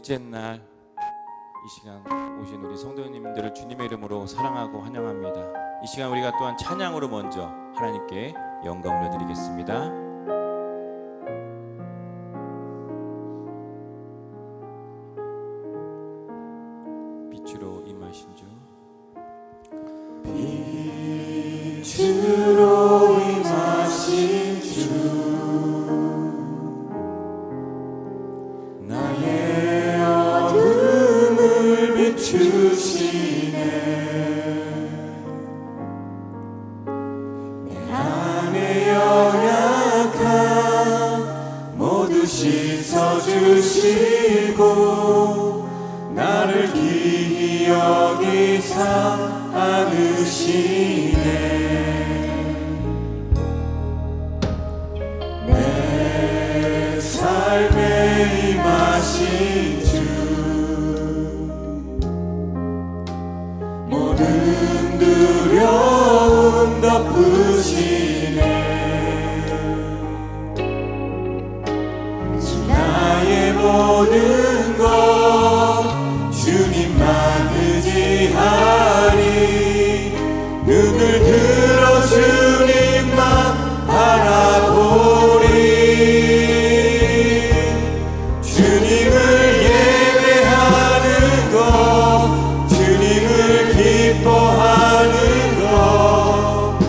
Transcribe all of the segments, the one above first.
넷째 날 이 시간 오신 우리 성도님들을 주님의 이름으로 사랑하고 환영합니다. 이 시간 우리가 또한 찬양으로 먼저 하나님께 영광을 드리겠습니다. 빛으로 임하신 주, 빛으로 임하신 주, 나의 어둠을 비추시네. 내 안에 연약함 모두 씻어주시고 나를 기이 여기사 안으시네. 내 삶에 임하신 주, 모든 두려움 덮으시네. 나의 모든 것 주님만 의지하리. 눈을 들어 주님만 바라보리. 주님을 예배하는 것, 주님을 기뻐하는 것,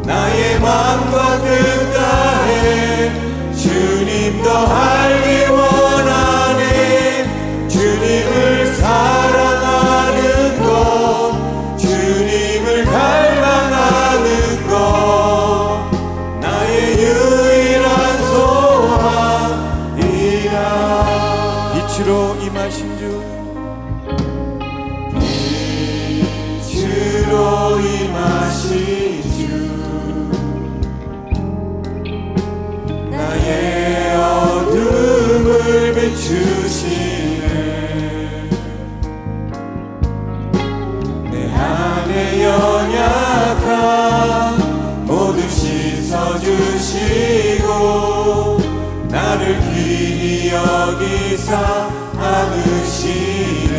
나의 마음과 뜻 다해 주님 더하기 원하네. 주님을 사랑하는 것, 주님을 갈망하는 것, 나의 유일한 소망이라. 빛으로 임하신 주, 빛으로 임하신 주, 나의 어둠을 비추시네. 내 안에 연약함 모두 씻어주시고 나를 귀히 여기사 안으시네.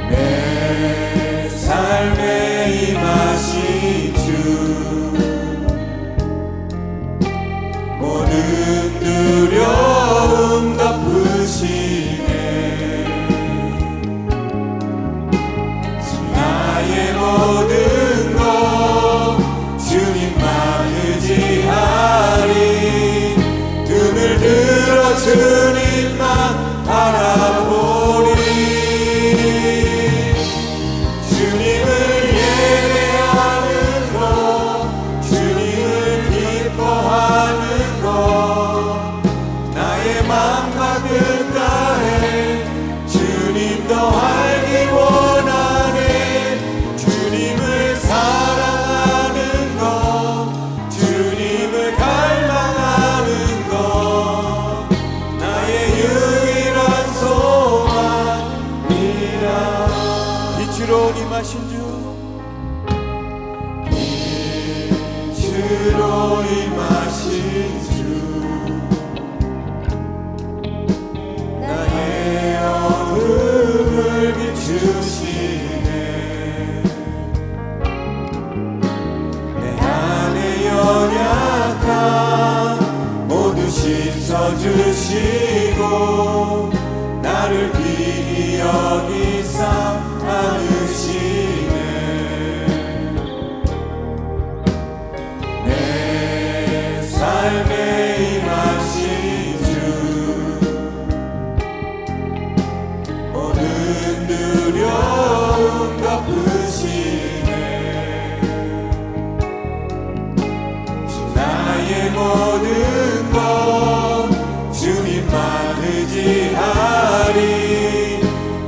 내 삶에 임하신 주, 모든 두려움 덮으시네. 나의 모든 것 주님만 의지하리. 눈을 들어 주님만 바라보리. 주님을 예배하는 것, 주님을 기뻐하는 것, 나의 마음과 뜻 다해 주님 더하기 원하네. 주님을 사랑하는 것, 주님을 갈망하는 것, 나의 유일한 소망이라. 빛으로 임하신 주, 빛으로 임하신 주, 나의 어둠을 비추시네. 내 안에 연약함 모두 씻어주시고 나를 귀히 여기사 안으시네. 내 삶에 임하신 주, 모든 두려움 덮으시네. 나의 모든 것 주님만 의지하리.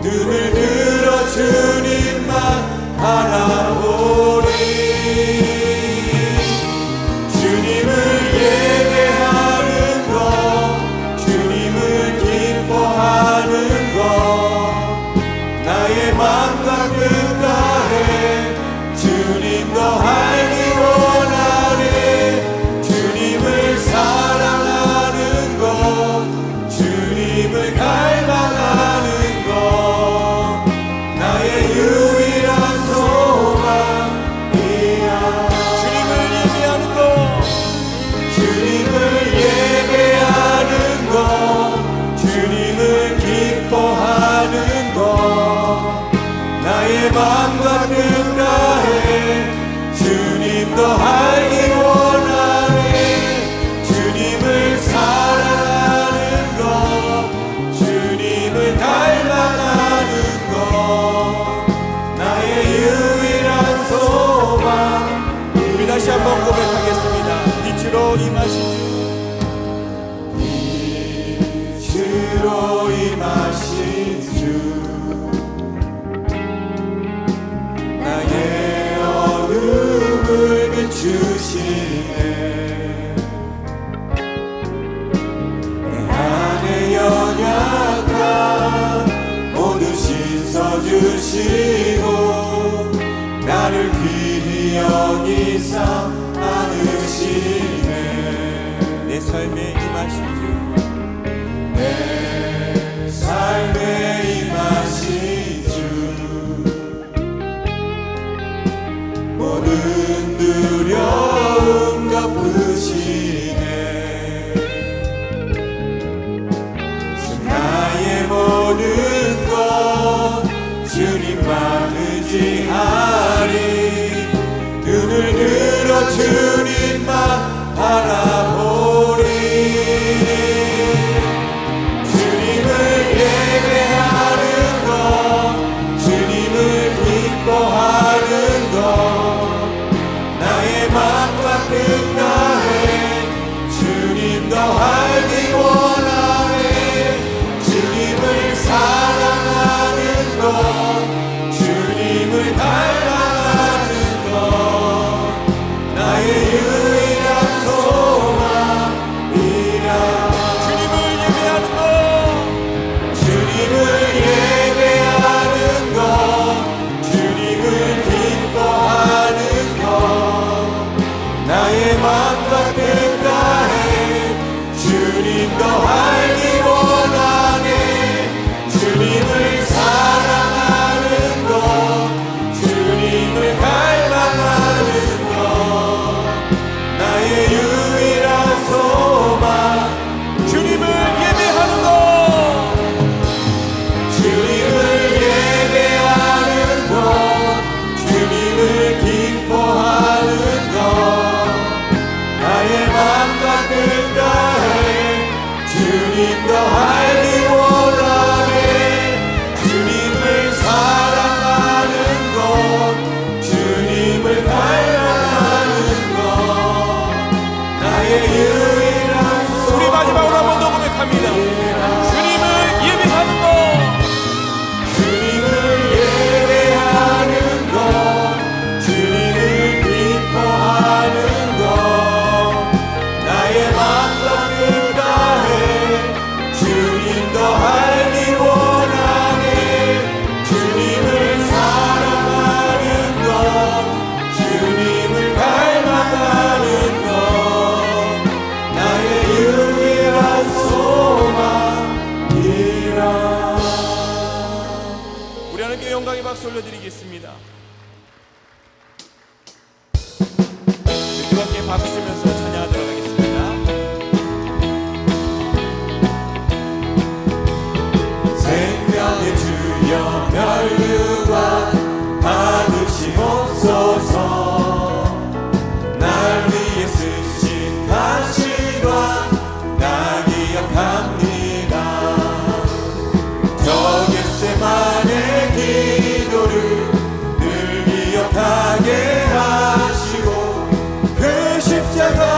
눈을 들어 주님만 바라보리. 주님을 예배하는 것, 주님을 기뻐하는 것, 나의 마음과 뜻 다해 마음과 뜻 다해 주님 더 알기 원하네. 주님을 사랑하는 것, 주님을 닮아가는 것, 나의 유일한 소망. 우리 다시 한번 고백하겠습니다. 빛으로 임하신 주, 빛으로 임하신 주, 나의 어둠을 비추시네. 내 안에 연약함 모두 씻어주시고 나를 귀히 여기사 안으시네. 내 삶에 임하신 주, 내 삶에 임하신 주, 모든 두려움 덮으시네. 나의 모든 것 주님만 의지하리. 눈을 들어 주님만 바라보리. 주님을 예배하는 것, 주님을 기뻐하는 것, 나의 마음과 뜻 다해 주님 더 알기 원하네. 주님을 사랑하는 것, 주님을 닮아가는 것, 나의 유일한 소망이라. 주님을 예배하는 것, 주님을 예배하는 것, 주님을 기뻐하는 것, 나의 마음과 뜻 다해 주님 더 알기 원하네. 주님을 사랑하는 것, 주님을 닮아가는 것, 나의 유일한 소망. 주님을 예배하는 것, 주님을 예배하는 것, 주님을 기뻐하는 것, 나의 마음과 뜻 다해 주님 더 알기 원하네. 주님을 사랑하는 것, 주님을 닮아가는 것, 나의 유일한 소망. 우리 마지막으로 한 번 더 고백합니다. 주님을 예배하는 것, 주님을 예배하는 것, 주님을 기뻐하는 것, 나의 마음과 뜻 다해 주님 더 알기 원하네. 주님을 사랑하는 것, 주님을 닮아가는 것, 나의 유일한 소망이라. 우리 하나님께 영광의 박수 올려드리겠습니다. 함께 박수 치면서 찬양하도록 하겠습니다. 생명의 주여 멸류관 받으시옵소서. 날 위해 쓰신 가시관 나 기억합니다. 저 겟세마네 기도를 늘 기억하게 하시고 그 십자가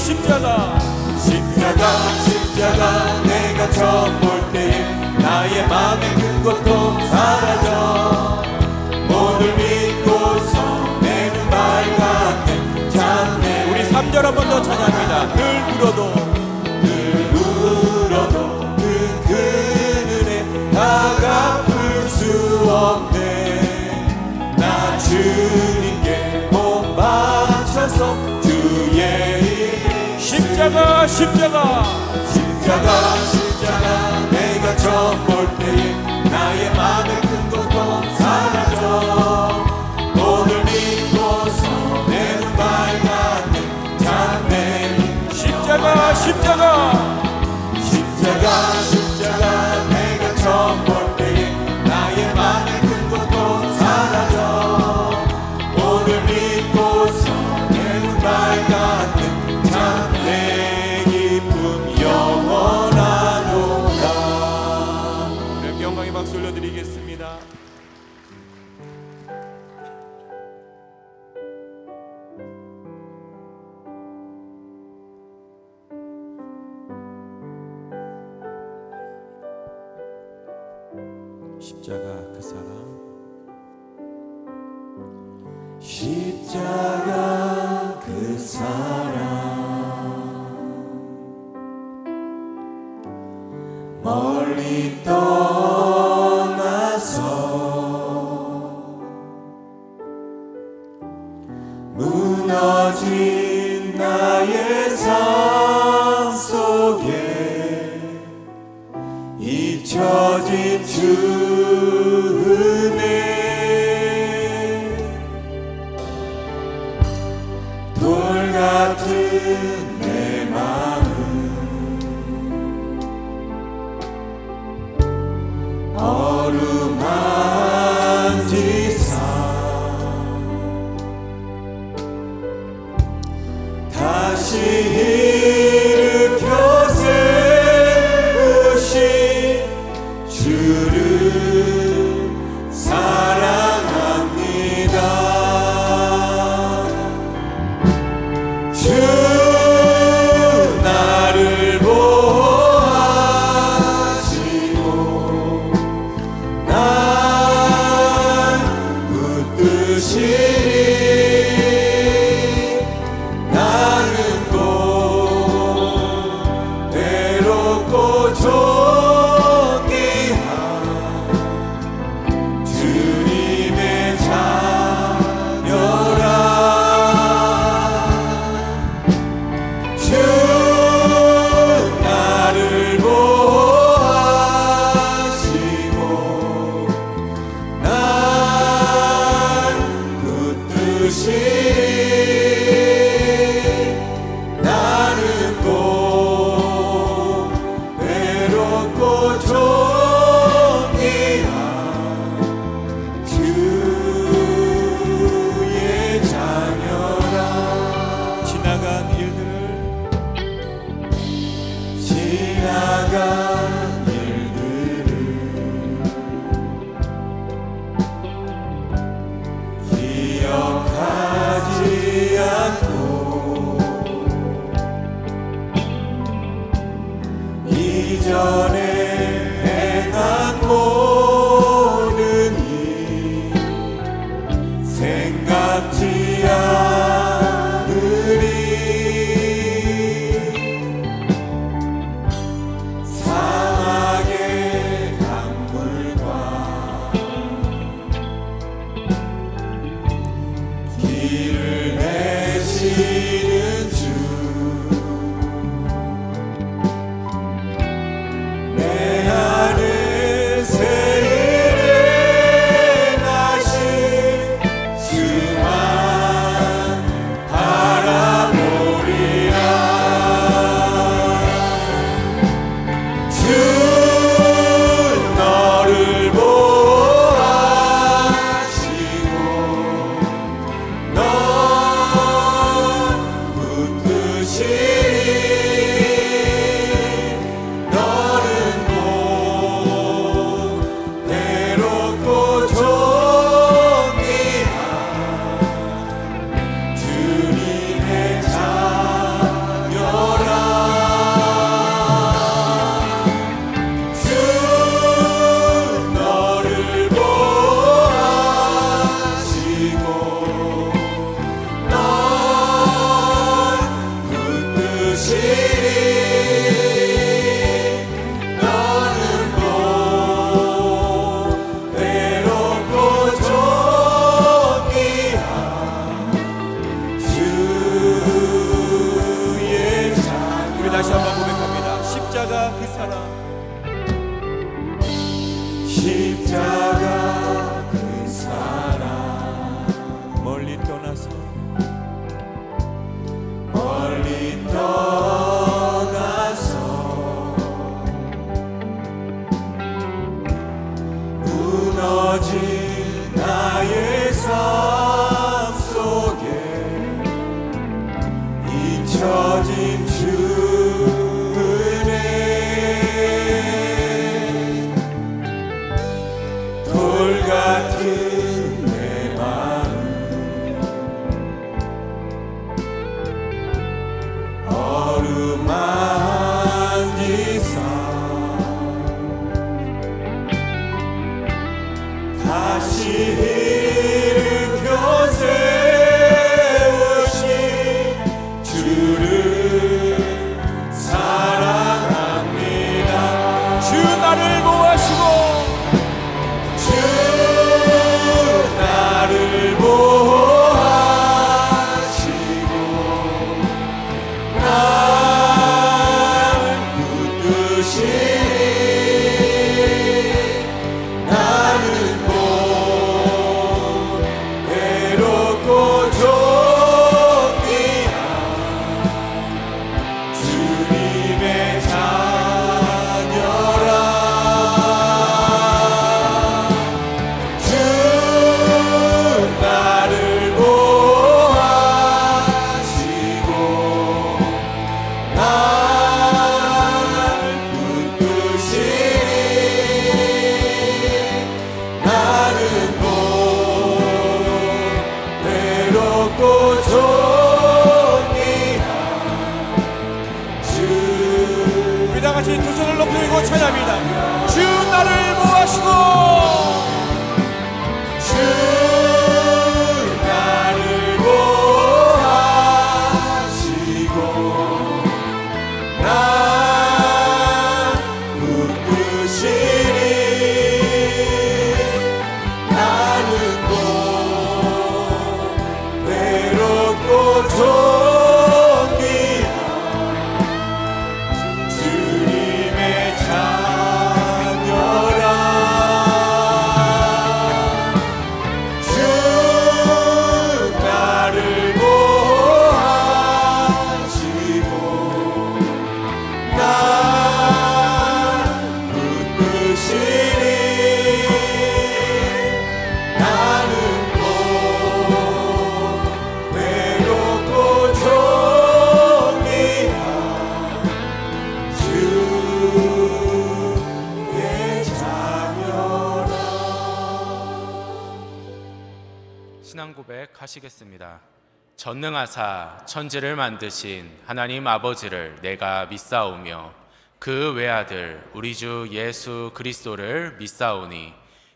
십자가 십자가 내가 처음 볼 때에 나의 맘의 큰 고통 사라져 오늘 믿고서 내 눈 밝았네 참네. 우리 3절 한 번 더 찬양합니다. 늘 울어도 그 은혜 다 갚을 수 없네. 나 주님께 못 바쳐서 주의 이름 십자가 내가 처음 볼 때에 나의 맘의 큰 고통 사라져 오늘 믿고서 내 눈 밝았네 참내. 십자가 내가 처음 볼 때에 나의 맘의 큰 고통 사라져 오늘 믿고서 내 눈 밝았네 참내 기쁨 영원하도다. 이렇게 영광의 박수 올려드리겠습니다. 십자가 그 사랑 십자가 그 사랑 멀리 떠나서 무너진 나의 삶 속에 잊혀진 주 은혜 돌 같은 내 마음 어루만지사 다시 일으켜 세우신 주를 사랑합니다. 주 나를 보호하시고 난 붙드시리. 나는 곧 외롭고 존귀한 주님의 자녀라. 주 나를 보호하시고 난 붙드시리. 나는 곧 외롭고 존귀한 주의 자녀라. 지나간 일들을 기억하지 않고 이전에 행한 모든 일 생각지 않으리. 사막의 강물과 길을 내시는 주 내 다시 한번 고백합니다. 십자가 그 사랑, 십자가 그 사랑 멀리 떠나서 멀리 떠나서 무너진 나의 삶 속에 잊혀진 주 은혜 돌 같은 내 마음 어루만지사 다시 일으켜 세우신 주를 사랑합니다. 주 나를 보호하시고 주 나를 보호하시고 나를 붙드시니 나는 못 외롭고 존귀한 주님의 자녀라. 주 나를 보호하시고 나를 붙드시니 나는 못 외롭고 존귀한 주. 우리 다 같이 두 손을 높이 들고 찬양합니다. 주 나를 보호하시고 주 나를 보호하시고 날 붙드시니 나는 못 외롭고 존귀한 주님의 자녀라. 주 나를 보호하시고 날 붙드시니 나는 못 외롭고 존귀한 주의 자녀라. 신앙 고백하시겠습니다. 전능하사 천지를 만드신 하나님 아버지를 내가 믿사오며 그 외아들 우리 주 예수 그리스도를 믿사오니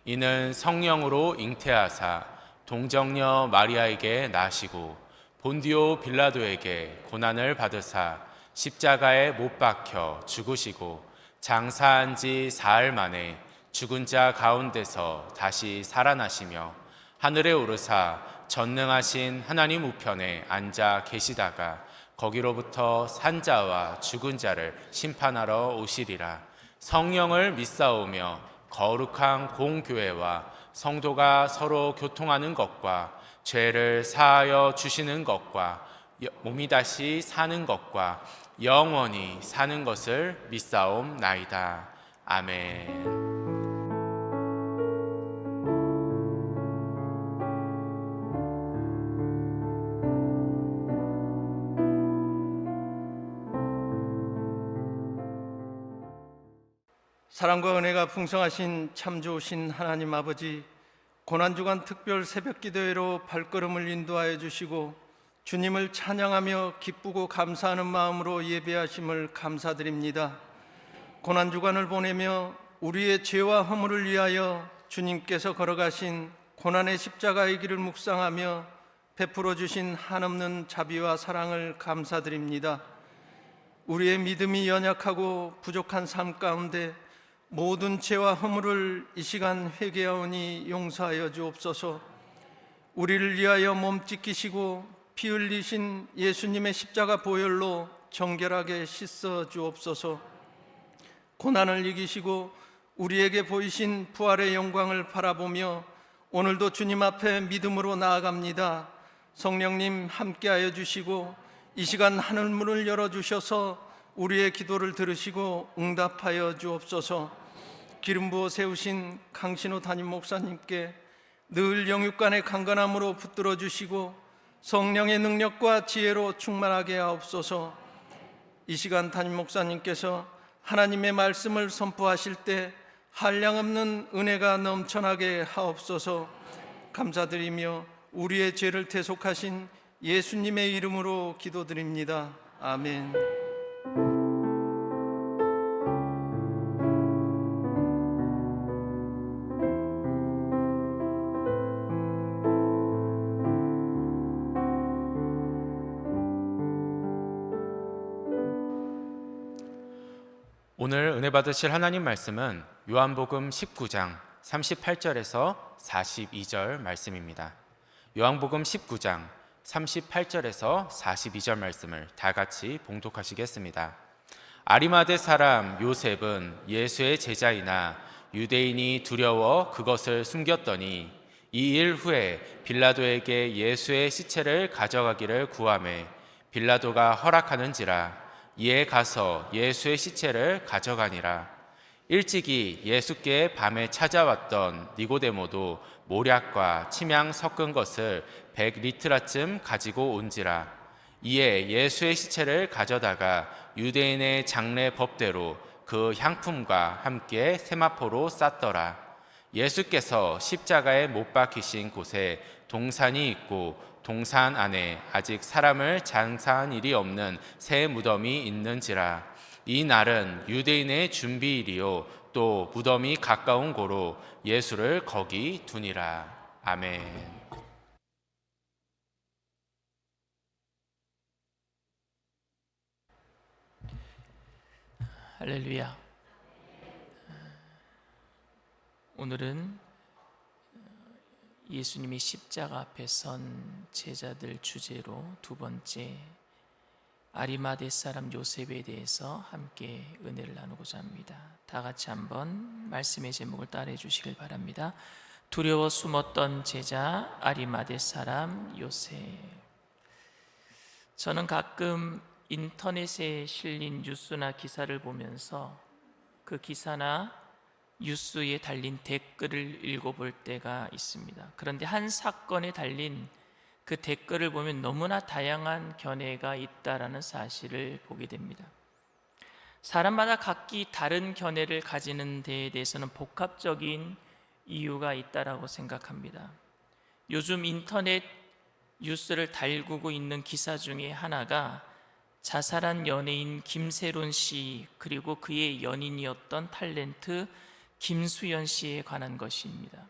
이는 성령으로 잉태하사 동정녀 마리아에게 나시고 본디오 빌라도에게 고난을 받으사 십자가에 못 박혀 죽으시고 장사한 지 사흘 만에 죽은 자 가운데서 다시 살아나시며 하늘에 오르사 전능하신 하나님 우편에 앉아 계시다가 거기로부터 산자와 죽은 자를 심판하러 오시리라. 성령을 믿사오며 거룩한 공교회와 성도가 서로 교통하는 것과 죄를 사하여 주시는 것과 몸이 다시 사는 것과 영원히 사는 것을 믿사옵나이다. 아멘. 사랑과 은혜가 풍성하신 참 좋으신 하나님 아버지, 고난주간 특별 새벽기도회로 발걸음을 인도하여 주시고 주님을 찬양하며 기쁘고 감사하는 마음으로 예배하심을 감사드립니다. 고난주간을 보내며 우리의 죄와 허물을 위하여 주님께서 걸어가신 고난의 십자가의 길을 묵상하며 베풀어 주신 한없는 자비와 사랑을 감사드립니다. 우리의 믿음이 연약하고 부족한 삶 가운데 모든 죄와 허물을 이 시간 회개하오니 용서하여 주옵소서. 우리를 위하여 몸 찢기시고 피 흘리신 예수님의 십자가 보혈로 정결하게 씻어 주옵소서. 고난을 이기시고 우리에게 보이신 부활의 영광을 바라보며 오늘도 주님 앞에 믿음으로 나아갑니다. 성령님 함께하여 주시고 이 시간 하늘문을 열어주셔서 우리의 기도를 들으시고 응답하여 주옵소서. 기름 부어 세우신 강신호 담임 목사님께 늘 영육간의 강건함으로 붙들어 주시고 성령의 능력과 지혜로 충만하게 하옵소서. 이 시간 담임 목사님께서 하나님의 말씀을 선포하실 때 한량없는 은혜가 넘쳐나게 하옵소서. 감사드리며 우리의 죄를 대속하신 예수님의 이름으로 기도드립니다. 아멘. 오늘 은혜 받으실 하나님 말씀은 요한복음 19장 38절에서 42절 말씀입니다. 요한복음 19장 38절에서 42절 말씀을 다 같이 봉독하시겠습니다. 아리마대 사람 요셉은 예수의 제자이나 유대인이 두려워 그것을 숨겼더니 이 일 후에 빌라도에게 예수의 시체를 가져가기를 구하매 빌라도가 허락하는지라 이에 가서 예수의 시체를 가져가니라. 일찍이 예수께 밤에 찾아왔던 니고데모도 모략과 침향 섞은 것을 100리트라쯤 가지고 온지라. 이에 예수의 시체를 가져다가 유대인의 장례 법대로 그 향품과 함께 세마포로 쌌더라. 예수께서 십자가에 못 박히신 곳에 동산이 있고 동산 안에 아직 사람을 장사한 일이 없는 새 무덤이 있는지라. 이 날은 유대인의 준비일이요 또 무덤이 가까운 고로 예수를 거기 두니라. 아멘. 할렐루야. 오늘은 예수님이 십자가 앞에 선 제자들 주제로 두 번째 아리마대 사람 요셉에 대해서 함께 은혜를 나누고자 합니다. 다 같이 한번 말씀의 제목을 따라해 주시길 바랍니다. 두려워 숨었던 제자 아리마대 사람 요셉. 저는 가끔 인터넷에 실린 뉴스나 기사를 보면서 그 기사나 뉴스에 달린 댓글을 읽어볼 때가 있습니다. 그런데 한 사건에 달린 그 댓글을 보면 너무나 다양한 견해가 있다라는 사실을 보게 됩니다. 사람마다 각기 다른 견해를 가지는 데에 대해서는 복합적인 이유가 있다라고 생각합니다. 요즘 인터넷 뉴스를 달구고 있는 기사 중에 하나가 자살한 연예인 김세론 씨 그리고 그의 연인이었던 탤런트 김수현 씨에 관한 것입니다.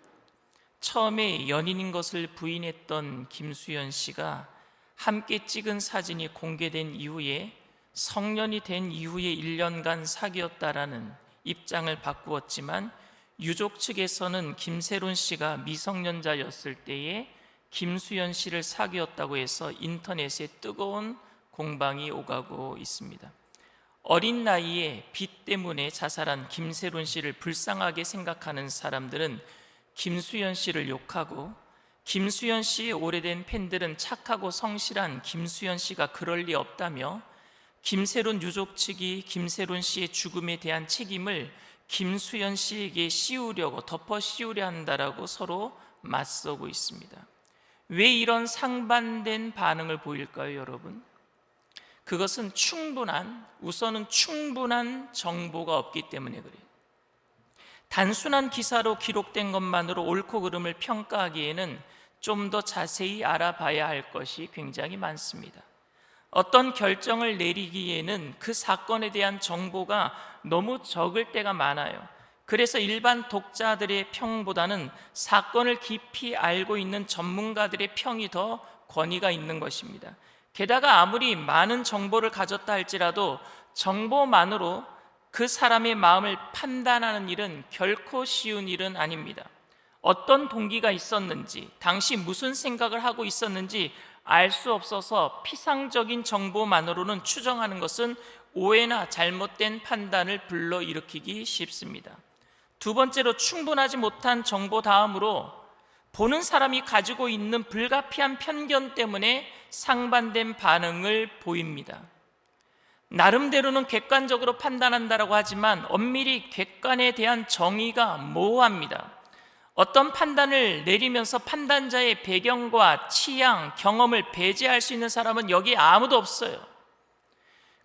처음에 연인인 것을 부인했던 김수현 씨가 함께 찍은 사진이 공개된 이후에 성년이 된 이후에 1년간 사귀었다라는 입장을 바꾸었지만 유족 측에서는 김세론 씨가 미성년자였을 때에 김수현 씨를 사귀었다고 해서 인터넷에 뜨거운 공방이 오가고 있습니다. 어린 나이에 빚 때문에 자살한 김세론 씨를 불쌍하게 생각하는 사람들은 김수현 씨를 욕하고, 김수현 씨의 오래된 팬들은 착하고 성실한 김수현 씨가 그럴 리 없다며 김세론 유족 측이 김세론 씨의 죽음에 대한 책임을 김수현 씨에게 씌우려고 덮어 씌우려 한다라고 서로 맞서고 있습니다. 왜 이런 상반된 반응을 보일까요, 여러분? 그것은 우선은 충분한 정보가 없기 때문에 그래요. 단순한 기사로 기록된 것만으로 옳고 그름을 평가하기에는 좀 더 자세히 알아봐야 할 것이 굉장히 많습니다. 어떤 결정을 내리기에는 그 사건에 대한 정보가 너무 적을 때가 많아요. 그래서 일반 독자들의 평보다는 사건을 깊이 알고 있는 전문가들의 평이 더 권위가 있는 것입니다. 게다가 아무리 많은 정보를 가졌다 할지라도 정보만으로 그 사람의 마음을 판단하는 일은 결코 쉬운 일은 아닙니다. 어떤 동기가 있었는지, 당시 무슨 생각을 하고 있었는지 알 수 없어서 피상적인 정보만으로는 추정하는 것은 오해나 잘못된 판단을 불러일으키기 쉽습니다. 두 번째로, 충분하지 못한 정보 다음으로 보는 사람이 가지고 있는 불가피한 편견 때문에 상반된 반응을 보입니다. 나름대로는 객관적으로 판단한다라고 하지만 엄밀히 객관에 대한 정의가 모호합니다. 어떤 판단을 내리면서 판단자의 배경과 취향, 경험을 배제할 수 있는 사람은 여기 아무도 없어요.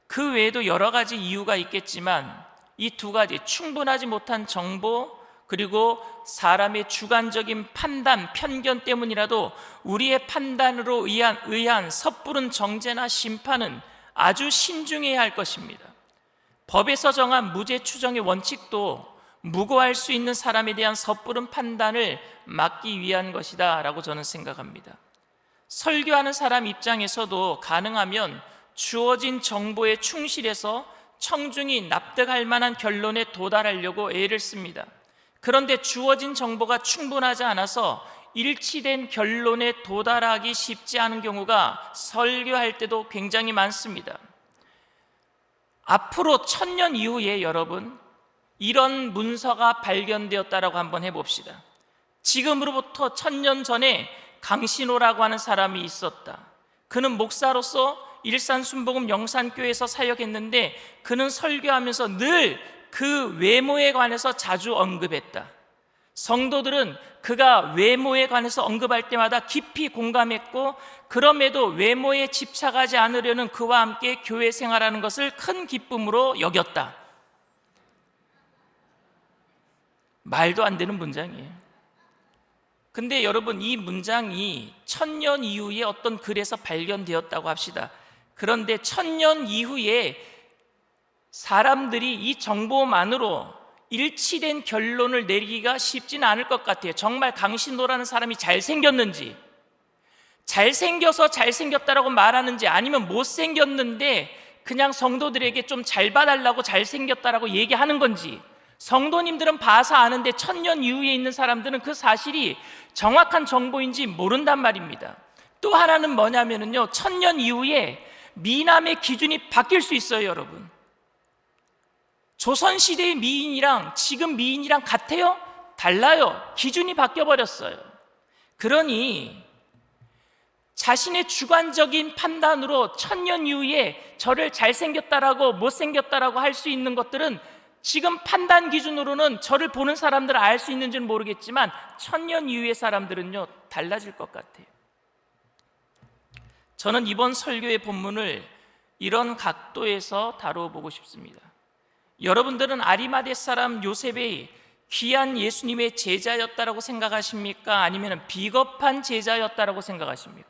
그 외에도 여러 가지 이유가 있겠지만 이 두 가지, 충분하지 못한 정보 그리고 사람의 주관적인 판단, 편견 때문이라도 우리의 판단으로 의한 섣부른 정죄나 심판은 아주 신중해야 할 것입니다. 법에서 정한 무죄 추정의 원칙도 무고할 수 있는 사람에 대한 섣부른 판단을 막기 위한 것이다 라고 저는 생각합니다. 설교하는 사람 입장에서도 가능하면 주어진 정보에 충실해서 청중이 납득할 만한 결론에 도달하려고 애를 씁니다. 그런데 주어진 정보가 충분하지 않아서 일치된 결론에 도달하기 쉽지 않은 경우가 설교할 때도 굉장히 많습니다. 앞으로 1000년 이후에 여러분, 이런 문서가 발견되었다라고 한번 해봅시다. 지금으로부터 1000년 전에 강신호라고 하는 사람이 있었다. 그는 목사로서 일산 순복음 영산교회에서 사역했는데 그는 설교하면서 늘 그 외모에 관해서 자주 언급했다. 성도들은 그가 외모에 관해서 언급할 때마다 깊이 공감했고, 그럼에도 외모에 집착하지 않으려는 그와 함께 교회 생활하는 것을 큰 기쁨으로 여겼다. 말도 안 되는 문장이에요. 근데 여러분, 이 문장이 1000년 이후에 어떤 글에서 발견되었다고 합시다. 그런데 1000년 이후에 사람들이 이 정보만으로 일치된 결론을 내리기가 쉽지는 않을 것 같아요. 정말 강신호라는 사람이 잘생겼는지, 잘생겨서 잘생겼다라고 말하는지, 아니면 못생겼는데 그냥 성도들에게 좀 잘 봐달라고 잘생겼다라고 얘기하는 건지, 성도님들은 봐서 아는데 1000년 이후에 있는 사람들은 그 사실이 정확한 정보인지 모른단 말입니다. 또 하나는 뭐냐면요, 1000년 이후에 미남의 기준이 바뀔 수 있어요. 여러분, 조선시대의 미인이랑 지금 미인이랑 같아요? 달라요. 기준이 바뀌어버렸어요. 그러니 자신의 주관적인 판단으로 1000년 이후에 저를 잘생겼다라고 못생겼다라고 할 수 있는 것들은 지금 판단 기준으로는 저를 보는 사람들은 알 수 있는지는 모르겠지만 1000년 이후의 사람들은요, 달라질 것 같아요. 저는 이번 설교의 본문을 이런 각도에서 다뤄보고 싶습니다. 여러분들은 아리마대 사람 요셉이 귀한 예수님의 제자였다라고 생각하십니까? 아니면 비겁한 제자였다라고 생각하십니까?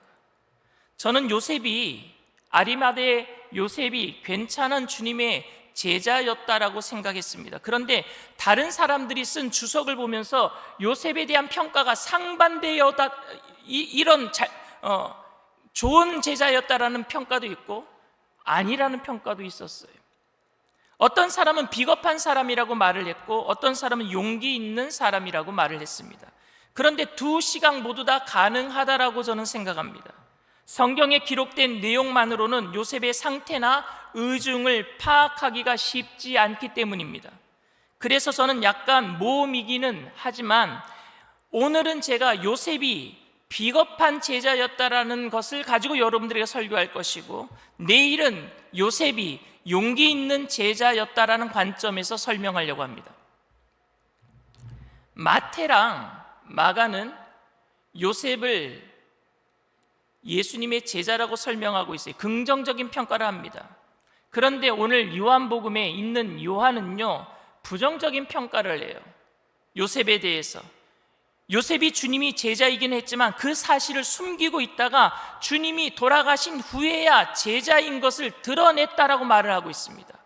저는 아리마대 요셉이 괜찮은 주님의 제자였다라고 생각했습니다. 그런데 다른 사람들이 쓴 주석을 보면서 요셉에 대한 평가가 상반되었다, 좋은 제자였다라는 평가도 있고 아니라는 평가도 있었어요. 어떤 사람은 비겁한 사람이라고 말을 했고 어떤 사람은 용기 있는 사람이라고 말을 했습니다. 그런데 두 시각 모두 다 가능하다라고 저는 생각합니다. 성경에 기록된 내용만으로는 요셉의 상태나 의중을 파악하기가 쉽지 않기 때문입니다. 그래서 저는 약간 모험이기는 하지만 오늘은 제가 요셉이 비겁한 제자였다라는 것을 가지고 여러분들에게 설교할 것이고, 내일은 요셉이 용기 있는 제자였다라는 관점에서 설명하려고 합니다. 마태랑 마가는 요셉을 예수님의 제자라고 설명하고 있어요. 긍정적인 평가를 합니다. 그런데 오늘 요한복음에 있는 요한은요, 부정적인 평가를 해요. 요셉에 대해서. 요셉이 주님이 제자이긴 했지만 그 사실을 숨기고 있다가 주님이 돌아가신 후에야 제자인 것을 드러냈다라고 말을 하고 있습니다.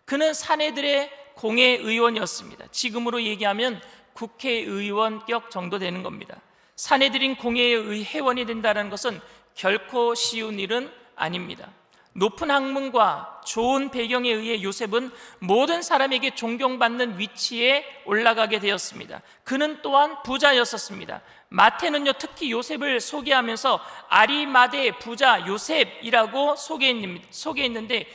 그는 사내들의 공회의원이었습니다. 지금으로 얘기하면 국회의원격 정도 되는 겁니다. 사내들인 공회의 회원이 된다는 것은 결코 쉬운 일은 아닙니다. 높은 학문과 좋은 배경에 의해 요셉은 모든 사람에게 존경받는 위치에 올라가게 되었습니다. 그는 또한 부자였었습니다. 마태는요, 특히 요셉을 소개하면서 아리마대 부자 요셉이라고 소개했는데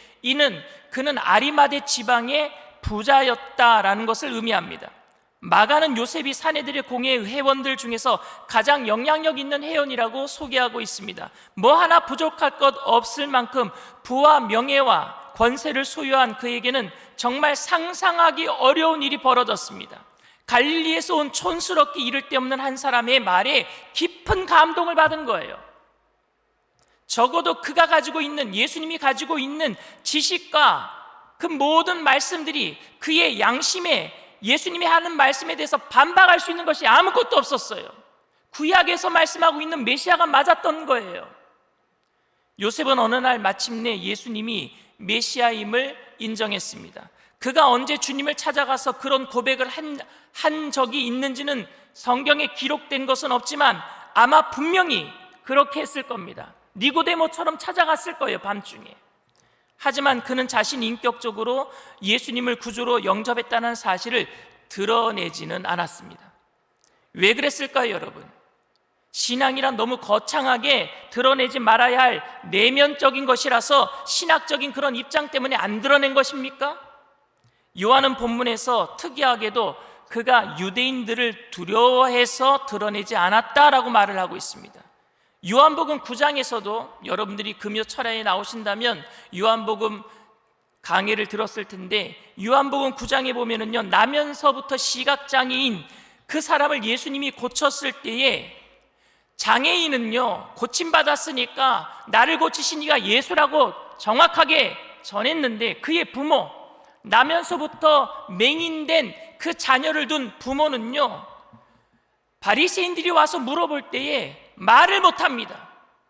그는 아리마대 지방의 부자였다라는 것을 의미합니다. 마가는 요셉이 사내들의 공회 회원들 중에서 가장 영향력 있는 회원이라고 소개하고 있습니다. 뭐 하나 부족할 것 없을 만큼 부와 명예와 권세를 소유한 그에게는 정말 상상하기 어려운 일이 벌어졌습니다. 갈릴리에서 온 촌스럽기 이를 데 없는 한 사람의 말에 깊은 감동을 받은 거예요. 적어도 그가 가지고 있는, 예수님이 가지고 있는 지식과 그 모든 말씀들이 그의 양심에, 예수님이 하는 말씀에 대해서 반박할 수 있는 것이 아무것도 없었어요. 구약에서 말씀하고 있는 메시아가 맞았던 거예요. 요셉은 어느 날 마침내 예수님이 메시아임을 인정했습니다. 그가 언제 주님을 찾아가서 그런 고백을 한 적이 있는지는 성경에 기록된 것은 없지만 아마 분명히 그렇게 했을 겁니다. 니고데모처럼 찾아갔을 거예요, 밤중에. 하지만 그는 자신 인격적으로 예수님을 구주로 영접했다는 사실을 드러내지는 않았습니다. 왜 그랬을까요, 여러분? 신앙이란 너무 거창하게 드러내지 말아야 할 내면적인 것이라서 신학적인 그런 입장 때문에 안 드러낸 것입니까? 요한은 본문에서 특이하게도 그가 유대인들을 두려워해서 드러내지 않았다라고 말을 하고 있습니다. 요한복음 9장에서도 여러분들이 금요 철야에 나오신다면 요한복음 강해를 들었을 텐데, 요한복음 9장에 보면은요, 나면서부터 시각장애인 그 사람을 예수님이 고쳤을 때에 장애인은요, 고침받았으니까 나를 고치신 이가 예수라고 정확하게 전했는데, 그의 부모, 나면서부터 맹인된 그 자녀를 둔 부모는요, 바리새인들이 와서 물어볼 때에 말을 못합니다.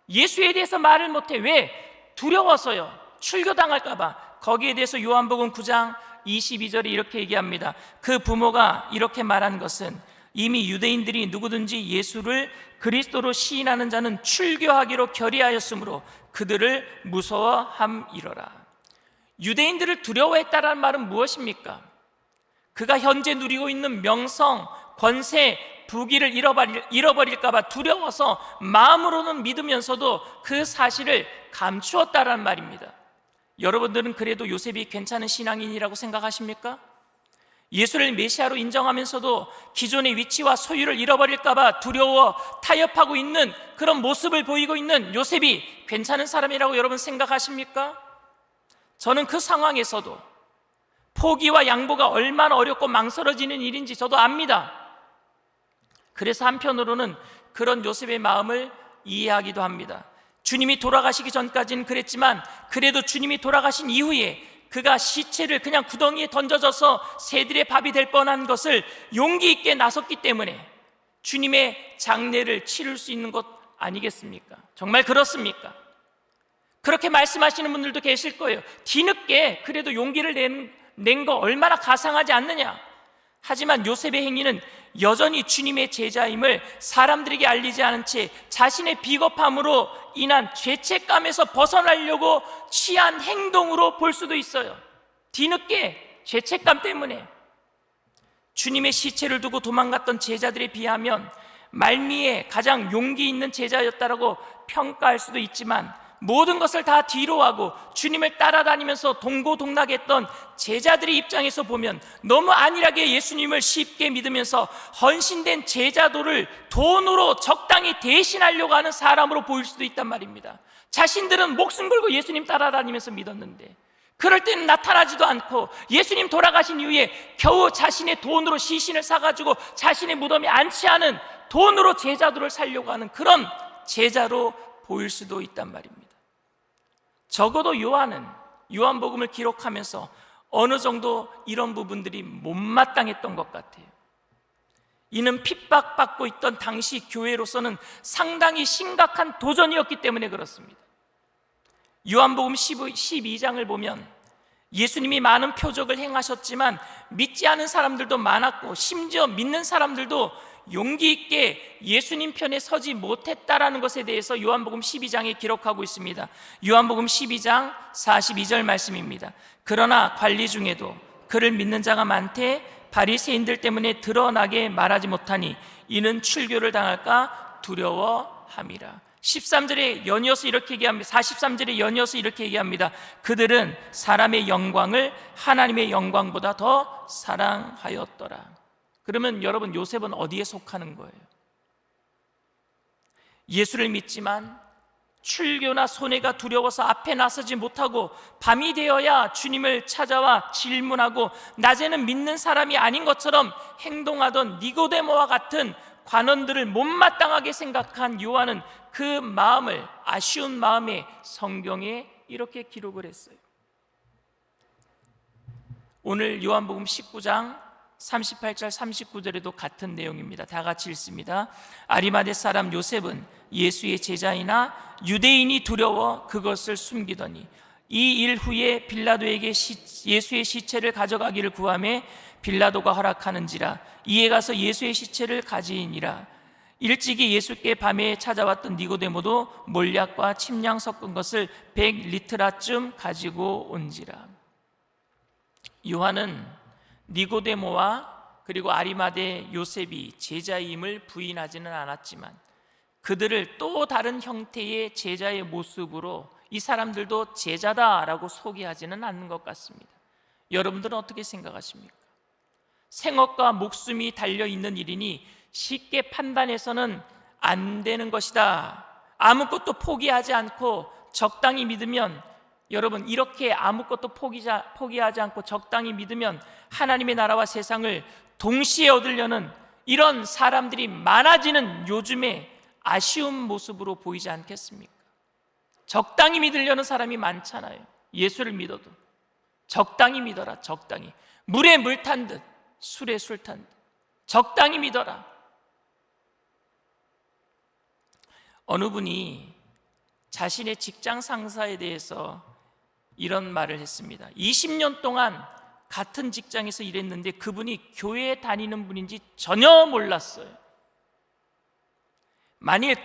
예수에 대해서 말을 못해. 왜? 두려워서요. 출교당할까 봐. 거기에 대해서 요한복음 9장 22절에 이렇게 얘기합니다. 그 부모가 이렇게 말한 것은 이미 유대인들이 누구든지 예수를 그리스도로 시인하는 자는 출교하기로 결의하였으므로 그들을 무서워함이로라. 유대인들을 두려워했다라는 말은 무엇입니까? 그가 현재 누리고 있는 명성, 권세, 부귀를 잃어버릴까 봐 두려워서 마음으로는 믿으면서도 그 사실을 감추었다라는 말입니다. 여러분들은 그래도 요셉이 괜찮은 신앙인이라고 생각하십니까? 예수를 메시아로 인정하면서도 기존의 위치와 소유를 잃어버릴까 봐 두려워 타협하고 있는 그런 모습을 보이고 있는 요셉이 괜찮은 사람이라고 여러분 생각하십니까? 저는 그 상황에서도 포기와 양보가 얼마나 어렵고 망설여지는 일인지 저도 압니다. 그래서 한편으로는 그런 요셉의 마음을 이해하기도 합니다. 주님이 돌아가시기 전까지는 그랬지만 그래도 주님이 돌아가신 이후에 그가 시체를 그냥 구덩이에 던져져서 새들의 밥이 될 뻔한 것을 용기 있게 나섰기 때문에 주님의 장례를 치를 수 있는 것 아니겠습니까? 정말 그렇습니까? 그렇게 말씀하시는 분들도 계실 거예요. 뒤늦게 그래도 용기를 낸 거 얼마나 가상하지 않느냐. 하지만 요셉의 행위는 여전히 주님의 제자임을 사람들에게 알리지 않은 채 자신의 비겁함으로 인한 죄책감에서 벗어나려고 취한 행동으로 볼 수도 있어요. 뒤늦게 죄책감 때문에. 주님의 시체를 두고 도망갔던 제자들에 비하면 말미에 가장 용기 있는 제자였다라고 평가할 수도 있지만, 모든 것을 다 뒤로하고 주님을 따라다니면서 동고동락했던 제자들의 입장에서 보면 너무 안일하게 예수님을 쉽게 믿으면서 헌신된 제자도를 돈으로 적당히 대신하려고 하는 사람으로 보일 수도 있단 말입니다. 자신들은 목숨 걸고 예수님 따라다니면서 믿었는데 그럴 때는 나타나지도 않고 예수님 돌아가신 이후에 겨우 자신의 돈으로 시신을 사가지고 자신의 무덤에 안치하는, 돈으로 제자도를 살려고 하는 그런 제자로 보일 수도 있단 말입니다. 적어도 요한은 요한복음을 기록하면서 어느 정도 이런 부분들이 못마땅했던 것 같아요. 이는 핍박받고 있던 당시 교회로서는 상당히 심각한 도전이었기 때문에 그렇습니다. 요한복음 12장을 보면 예수님이 많은 표적을 행하셨지만 믿지 않은 사람들도 많았고 심지어 믿는 사람들도 용기 있게 예수님 편에 서지 못했다라는 것에 대해서 요한복음 12장에 기록하고 있습니다. 요한복음 12장 42절 말씀입니다. 그러나 관리 중에도 그를 믿는 자가 많되 바리새인들 때문에 드러나게 말하지 못하니 이는 출교를 당할까 두려워함이라. 13절에 연이어서 이렇게 얘기합니다. 43절에 연이어서 이렇게 얘기합니다. 그들은 사람의 영광을 하나님의 영광보다 더 사랑하였더라. 그러면 여러분, 요셉은 어디에 속하는 거예요? 예수를 믿지만 출교나 손해가 두려워서 앞에 나서지 못하고 밤이 되어야 주님을 찾아와 질문하고 낮에는 믿는 사람이 아닌 것처럼 행동하던 니고데모와 같은 관원들을 못마땅하게 생각한 요한은 그 마음을, 아쉬운 마음에 성경에 이렇게 기록을 했어요. 오늘 요한복음 19장 38절 39절에도 같은 내용입니다. 다 같이 읽습니다. 아리마대 사람 요셉은 예수의 제자이나 유대인이 두려워 그것을 숨기더니 이 일 후에 빌라도에게 예수의 시체를 가져가기를 구하매 빌라도가 허락하는지라 이에 가서 예수의 시체를 가지이니라. 일찍이 예수께 밤에 찾아왔던 니고데모도 몰약과 침량 섞은 것을 100리트라쯤 가지고 온지라. 요한은 니고데모와 그리고 아리마대 요셉이 제자임을 부인하지는 않았지만 그들을 또 다른 형태의 제자의 모습으로 이 사람들도 제자다라고 소개하지는 않는 것 같습니다. 여러분들은 어떻게 생각하십니까? 생업과 목숨이 달려있는 일이니 쉽게 판단해서는 안 되는 것이다. 아무것도 포기하지 않고 적당히 믿으면, 여러분, 이렇게 아무것도 포기하지 않고 적당히 믿으면 하나님의 나라와 세상을 동시에 얻으려는 이런 사람들이 많아지는 요즘에 아쉬운 모습으로 보이지 않겠습니까? 적당히 믿으려는 사람이 많잖아요. 예수를 믿어도 적당히 믿어라. 적당히, 물에 물 탄 듯 술에 술 탄 듯 적당히 믿어라. 어느 분이 자신의 직장 상사에 대해서 이런 말을 했습니다. 20년 동안 같은 직장에서 일했는데 그분이 교회에 다니는 분인지 전혀 몰랐어요. 만일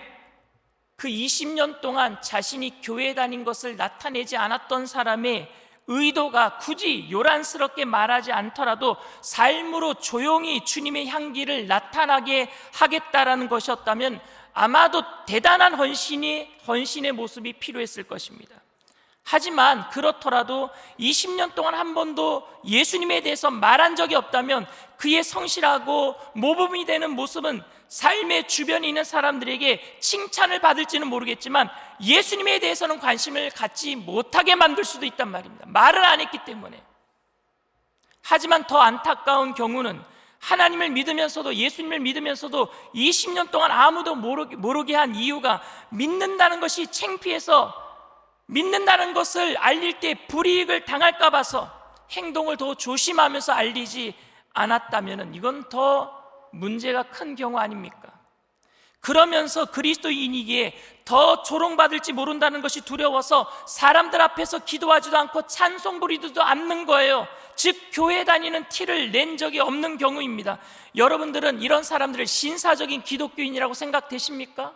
그 20년 동안 자신이 교회에 다닌 것을 나타내지 않았던 사람의 의도가 굳이 요란스럽게 말하지 않더라도 삶으로 조용히 주님의 향기를 나타나게 하겠다라는 것이었다면 아마도 대단한 헌신의 모습이 필요했을 것입니다. 하지만 그렇더라도 20년 동안 한 번도 예수님에 대해서 말한 적이 없다면 그의 성실하고 모범이 되는 모습은 삶의 주변에 있는 사람들에게 칭찬을 받을지는 모르겠지만 예수님에 대해서는 관심을 갖지 못하게 만들 수도 있단 말입니다. 말을 안 했기 때문에. 하지만 더 안타까운 경우는 하나님을 믿으면서도, 예수님을 믿으면서도 20년 동안 아무도 모르게 한 이유가 믿는다는 것이 창피해서, 믿는다는 것을 알릴 때 불이익을 당할까 봐서 행동을 더 조심하면서 알리지 않았다면 이건 더 문제가 큰 경우 아닙니까? 그러면서 그리스도인이기에 더 조롱받을지 모른다는 것이 두려워서 사람들 앞에서 기도하지도 않고 찬송 부리지도 않는 거예요. 즉 교회 다니는 티를 낸 적이 없는 경우입니다. 여러분들은 이런 사람들을 신사적인 기독교인이라고 생각되십니까?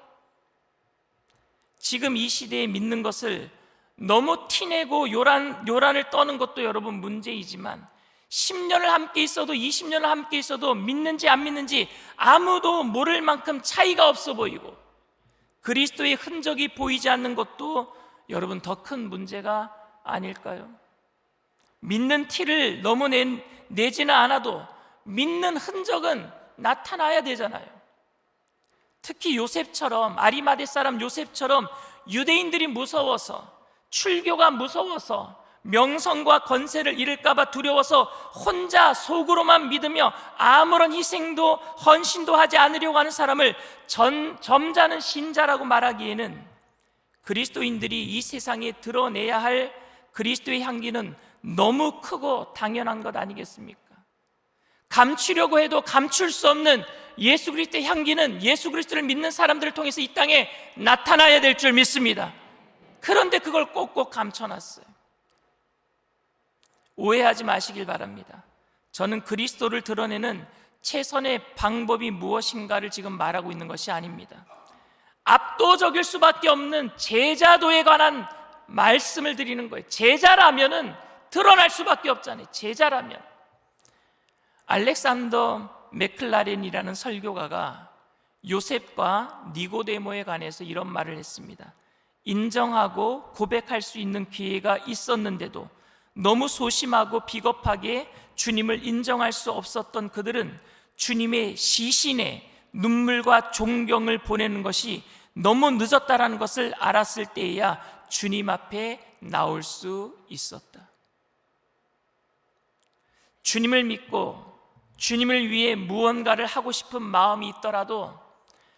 지금 이 시대에 믿는 것을 너무 티내고 요란을 떠는 것도 여러분 문제이지만 10년을 함께 있어도 20년을 함께 있어도 믿는지 안 믿는지 아무도 모를 만큼 차이가 없어 보이고 그리스도의 흔적이 보이지 않는 것도 여러분 더 큰 문제가 아닐까요? 믿는 티를 너무 내지는 않아도 믿는 흔적은 나타나야 되잖아요. 특히 요셉처럼, 아리마대 사람 요셉처럼 유대인들이 무서워서, 출교가 무서워서, 명성과 건세를 잃을까 봐 두려워서 혼자 속으로만 믿으며 아무런 희생도 헌신도 하지 않으려고 하는 사람을 점잖은 신자라고 말하기에는 그리스도인들이 이 세상에 드러내야 할 그리스도의 향기는 너무 크고 당연한 것 아니겠습니까? 감추려고 해도 감출 수 없는 예수 그리스도의 향기는 예수 그리스도를 믿는 사람들을 통해서 이 땅에 나타나야 될 줄 믿습니다. 그런데 그걸 꼭꼭 감춰놨어요. 오해하지 마시길 바랍니다. 저는 그리스도를 드러내는 최선의 방법이 무엇인가를 지금 말하고 있는 것이 아닙니다. 압도적일 수밖에 없는 제자도에 관한 말씀을 드리는 거예요. 제자라면은 드러날 수밖에 없잖아요. 제자라면. 알렉산더 맥클라렌이라는 설교가가 요셉과 니고데모에 관해서 이런 말을 했습니다. 인정하고 고백할 수 있는 기회가 있었는데도 너무 소심하고 비겁하게 주님을 인정할 수 없었던 그들은 주님의 시신에 눈물과 존경을 보내는 것이 너무 늦었다라는 것을 알았을 때에야 주님 앞에 나올 수 있었다. 주님을 믿고 주님을 위해 무언가를 하고 싶은 마음이 있더라도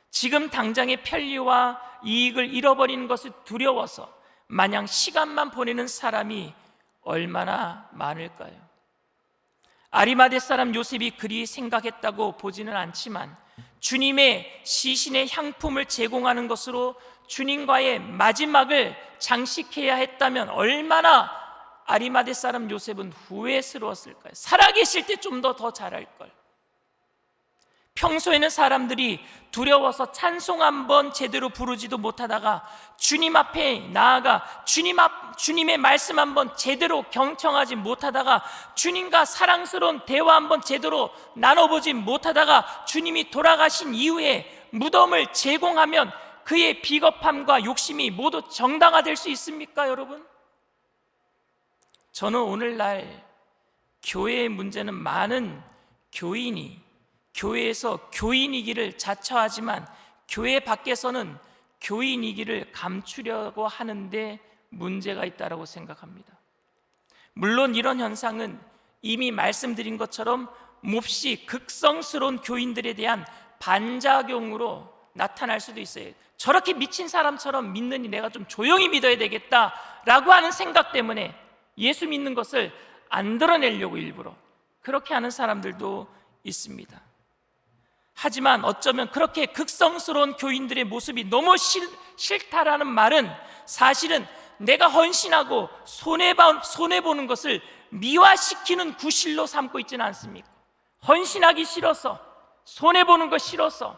지금 당장의 편리와 이익을 잃어버리는 것을 두려워서 마냥 시간만 보내는 사람이 얼마나 많을까요? 아리마대 사람 요셉이 그리 생각했다고 보지는 않지만 주님의 시신의 향품을 제공하는 것으로 주님과의 마지막을 장식해야 했다면 얼마나 아리마대 사람 요셉은 후회스러웠을까요? 살아계실 때 좀 더 잘할걸. 평소에는 사람들이 두려워서 찬송 한번 제대로 부르지도 못하다가 주님 앞에 나아가 주님의 말씀 한번 제대로 경청하지 못하다가 주님과 사랑스러운 대화 한번 제대로 나눠보지 못하다가 주님이 돌아가신 이후에 무덤을 제공하면 그의 비겁함과 욕심이 모두 정당화될 수 있습니까, 여러분? 저는 오늘날 교회의 문제는 많은 교인이 교회에서 교인이기를 자처하지만 교회 밖에서는 교인이기를 감추려고 하는데 문제가 있다고 생각합니다. 물론 이런 현상은 이미 말씀드린 것처럼 몹시 극성스러운 교인들에 대한 반작용으로 나타날 수도 있어요. 저렇게 미친 사람처럼 믿느니 내가 좀 조용히 믿어야 되겠다라고 하는 생각 때문에 예수 믿는 것을 안 드러내려고 일부러 그렇게 하는 사람들도 있습니다. 하지만 어쩌면 그렇게 극성스러운 교인들의 모습이 너무 싫다라는 말은 사실은 내가 헌신하고 손해보는 것을 미화시키는 구실로 삼고 있지는 않습니까? 헌신하기 싫어서, 손해보는 거 싫어서,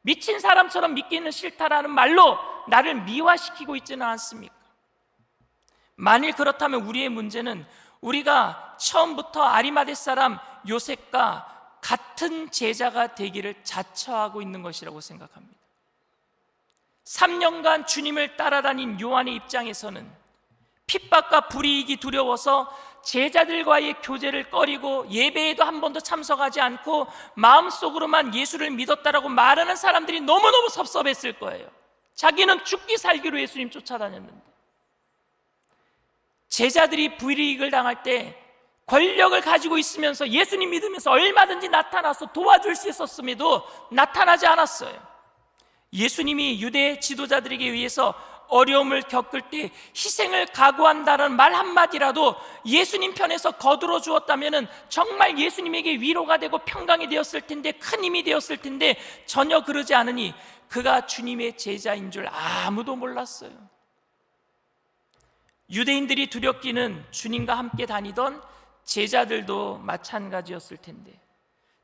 미친 사람처럼 믿기는 싫다라는 말로 나를 미화시키고 있지는 않습니까? 만일 그렇다면 우리의 문제는 우리가 처음부터 아리마대 사람 요셉과 같은 제자가 되기를 자처하고 있는 것이라고 생각합니다. 3년간 주님을 따라다닌 요한의 입장에서는 핍박과 불이익이 두려워서 제자들과의 교제를 꺼리고 예배에도 한 번도 참석하지 않고 마음속으로만 예수를 믿었다라고 말하는 사람들이 너무너무 섭섭했을 거예요. 자기는 죽기 살기로 예수님 쫓아다녔는데 제자들이 불이익을 당할 때 권력을 가지고 있으면서 예수님 믿으면서 얼마든지 나타나서 도와줄 수 있었음에도 나타나지 않았어요. 예수님이 유대 지도자들에게 의해서 어려움을 겪을 때 희생을 각오한다는 말 한마디라도 예수님 편에서 거두어 주었다면 정말 예수님에게 위로가 되고 평강이 되었을 텐데, 큰 힘이 되었을 텐데 전혀 그러지 않으니 그가 주님의 제자인 줄 아무도 몰랐어요. 유대인들이 두렵기는 주님과 함께 다니던 제자들도 마찬가지였을 텐데,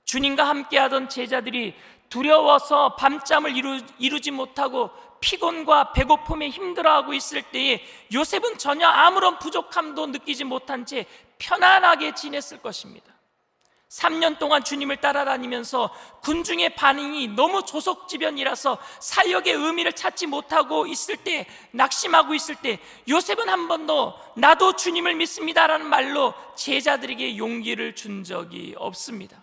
주님과 함께하던 제자들이 두려워서 밤잠을 이루지 못하고 피곤과 배고픔에 힘들어하고 있을 때에 요셉은 전혀 아무런 부족함도 느끼지 못한 채 편안하게 지냈을 것입니다. 3년 동안 주님을 따라다니면서 군중의 반응이 너무 조속지변이라서 사역의 의미를 찾지 못하고 있을 때, 낙심하고 있을 때 요셉은 한 번도 나도 주님을 믿습니다라는 말로 제자들에게 용기를 준 적이 없습니다.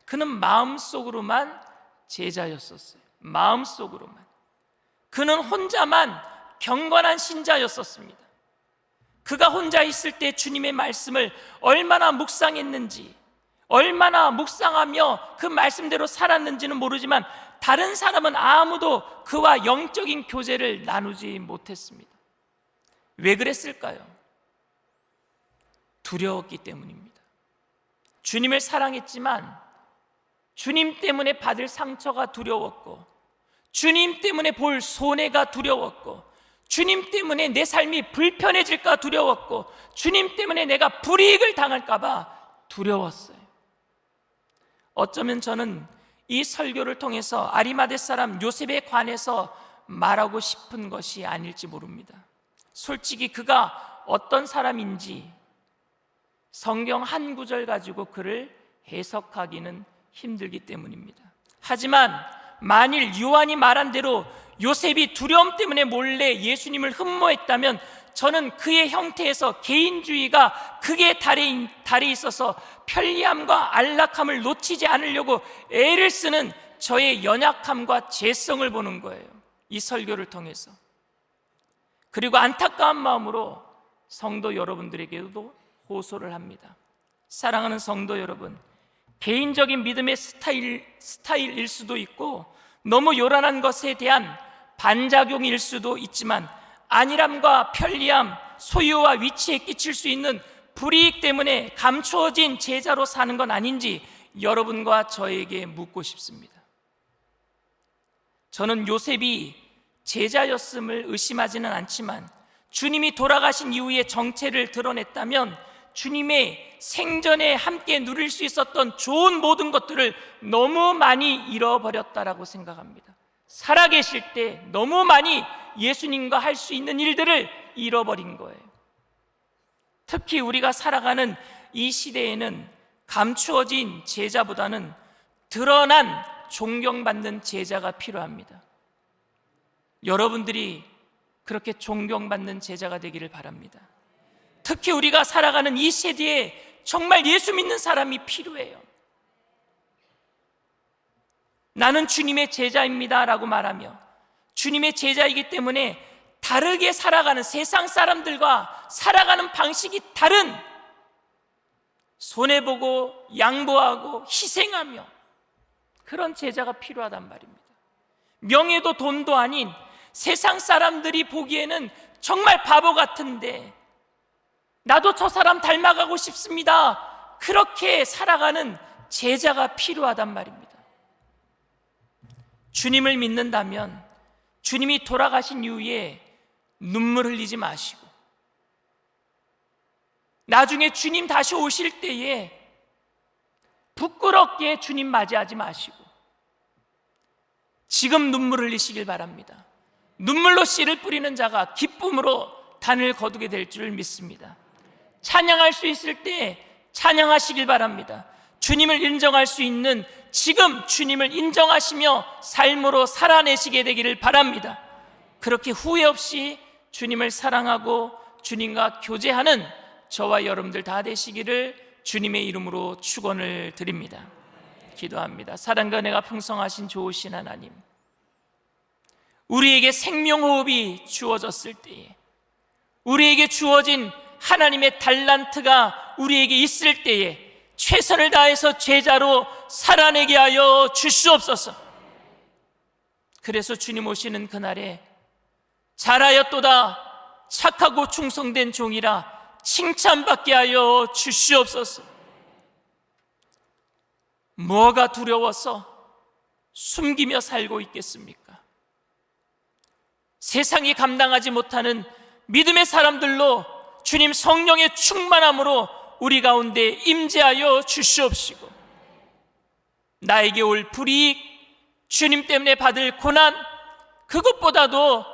그는 마음속으로만 제자였었어요. 마음속으로만. 그는 혼자만 경건한 신자였었습니다. 그가 혼자 있을 때 주님의 말씀을 얼마나 묵상했는지, 얼마나 묵상하며 그 말씀대로 살았는지는 모르지만 다른 사람은 아무도 그와 영적인 교제를 나누지 못했습니다. 왜 그랬을까요? 두려웠기 때문입니다. 주님을 사랑했지만 주님 때문에 받을 상처가 두려웠고, 주님 때문에 볼 손해가 두려웠고, 주님 때문에 내 삶이 불편해질까 두려웠고, 주님 때문에 내가 불이익을 당할까 봐 두려웠어요. 어쩌면 저는 이 설교를 통해서 아리마대 사람 요셉에 관해서 말하고 싶은 것이 아닐지 모릅니다. 솔직히 그가 어떤 사람인지 성경 한 구절 가지고 그를 해석하기는 힘들기 때문입니다. 하지만 만일 요한이 말한 대로 요셉이 두려움 때문에 몰래 예수님을 흠모했다면 저는 그의 형태에서 개인주의가 극에 달해 있어서 편리함과 안락함을 놓치지 않으려고 애를 쓰는 저의 연약함과 죄성을 보는 거예요, 이 설교를 통해서. 그리고 안타까운 마음으로 성도 여러분들에게도 호소를 합니다. 사랑하는 성도 여러분, 개인적인 믿음의 스타일일 수도 있고 너무 요란한 것에 대한 반작용일 수도 있지만 안일함과 편리함, 소유와 위치에 끼칠 수 있는 불이익 때문에 감추어진 제자로 사는 건 아닌지 여러분과 저에게 묻고 싶습니다. 저는 요셉이 제자였음을 의심하지는 않지만 주님이 돌아가신 이후에 정체를 드러냈다면 주님의 생전에 함께 누릴 수 있었던 좋은 모든 것들을 너무 많이 잃어버렸다라고 생각합니다. 살아계실 때 너무 많이 예수님과 할 수 있는 일들을 잃어버린 거예요. 특히 우리가 살아가는 이 시대에는 감추어진 제자보다는 드러난 존경받는 제자가 필요합니다. 여러분들이 그렇게 존경받는 제자가 되기를 바랍니다. 특히 우리가 살아가는 이 세대에 정말 예수 믿는 사람이 필요해요. 나는 주님의 제자입니다 라고 말하며 주님의 제자이기 때문에 다르게 살아가는, 세상 사람들과 살아가는 방식이 다른, 손해보고 양보하고 희생하며 그런 제자가 필요하단 말입니다. 명예도 돈도 아닌 세상 사람들이 보기에는 정말 바보 같은데 나도 저 사람 닮아가고 싶습니다, 그렇게 살아가는 제자가 필요하단 말입니다. 주님을 믿는다면 주님이 돌아가신 이후에 눈물 흘리지 마시고 나중에 주님 다시 오실 때에 부끄럽게 주님 맞이하지 마시고 지금 눈물 흘리시길 바랍니다. 눈물로 씨를 뿌리는 자가 기쁨으로 단을 거두게 될 줄 믿습니다. 찬양할 수 있을 때 찬양하시길 바랍니다. 주님을 인정할 수 있는 지금 주님을 인정하시며 삶으로 살아내시게 되기를 바랍니다. 그렇게 후회 없이 주님을 사랑하고 주님과 교제하는 저와 여러분들 다 되시기를 주님의 이름으로 축원을 드립니다. 기도합니다. 사랑과 은혜가 풍성하신 좋으신 하나님, 우리에게 생명호흡이 주어졌을 때에, 우리에게 주어진 하나님의 달란트가 우리에게 있을 때에 최선을 다해서 제자로 살아내게 하여 주시옵소서. 그래서 주님 오시는 그날에 잘하였도다 착하고 충성된 종이라 칭찬받게 하여 주시옵소서. 뭐가 두려워서 숨기며 살고 있겠습니까? 세상이 감당하지 못하는 믿음의 사람들로 주님 성령의 충만함으로 우리 가운데 임재하여 주시옵시고, 나에게 올 불이익, 주님 때문에 받을 고난, 그것보다도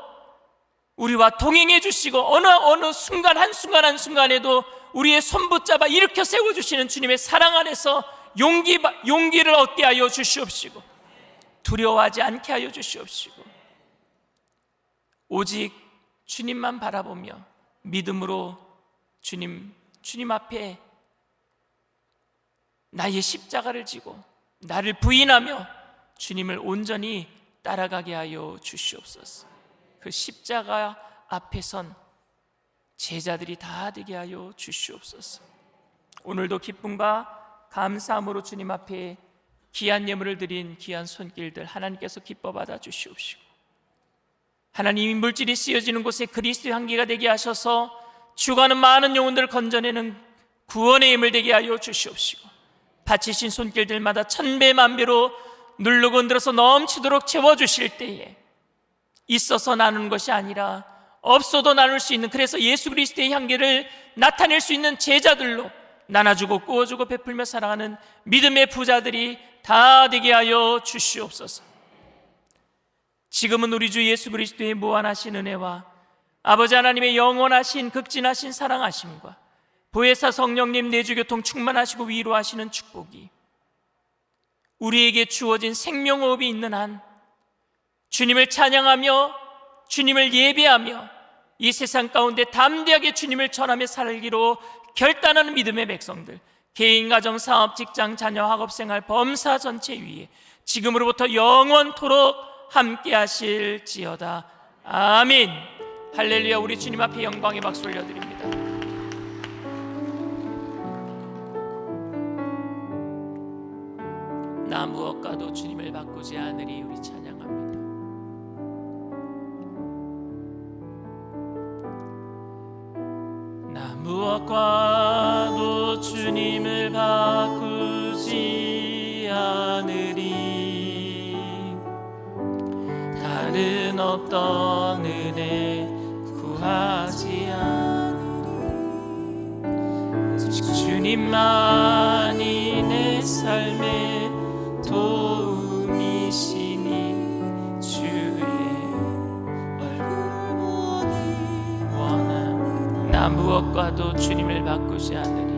우리와 동행해 주시고 어느 순간 한순간에도 우리의 손 붙잡아 일으켜 세워주시는 주님의 사랑 안에서 용기를 얻게 하여 주시옵시고, 두려워하지 않게 하여 주시옵시고, 오직 주님만 바라보며 믿음으로 주님 앞에 나의 십자가를 지고 나를 부인하며 주님을 온전히 따라가게 하여 주시옵소서. 그 십자가 앞에 선 제자들이 다 되게 하여 주시옵소서. 오늘도 기쁨과 감사함으로 주님 앞에 귀한 예물을 드린 귀한 손길들 하나님께서 기뻐 받아 주시옵시고, 하나님이 물질이 쓰여지는 곳에 그리스도의 향기가 되게 하셔서 죽어가는 많은 영혼들을 건져내는 구원의 힘을 되게 하여 주시옵시고, 바치신 손길들마다 천배 만배로 누르고 흔들어서 넘치도록 채워주실 때에 있어서 나누는 것이 아니라 없어도 나눌 수 있는, 그래서 예수 그리스도의 향기를 나타낼 수 있는 제자들로 나눠주고 꾸어주고 베풀며 사랑하는 믿음의 부자들이 다 되게 하여 주시옵소서. 지금은 우리 주 예수 그리스도의 무한하신 은혜와 아버지 하나님의 영원하신 극진하신 사랑하심과 보혜사 성령님 내주교통 충만하시고 위로하시는 축복이 우리에게 주어진 생명호흡이 있는 한 주님을 찬양하며 주님을 예배하며 이 세상 가운데 담대하게 주님을 전하며 살기로 결단하는 믿음의 백성들, 개인, 가정, 사업, 직장, 자녀, 학업생활, 범사 전체 위에 지금으로부터 영원토록 함께 하실지어다. 아멘. 할렐루야. 우리 주님 앞에 영광의 박수 올려드립니다. 나 무엇과도 주님을 바꾸지 않으리. 우리 찬양합니다. 나 무엇과도 주님을 바꾸지 않으리. 다른 어떤 은혜 구하지 않으리. 오직 주님만이 내 삶의 도움이시니 주의 얼굴 보기 원함. 나 무엇과도 주님을 바꾸지 않으리.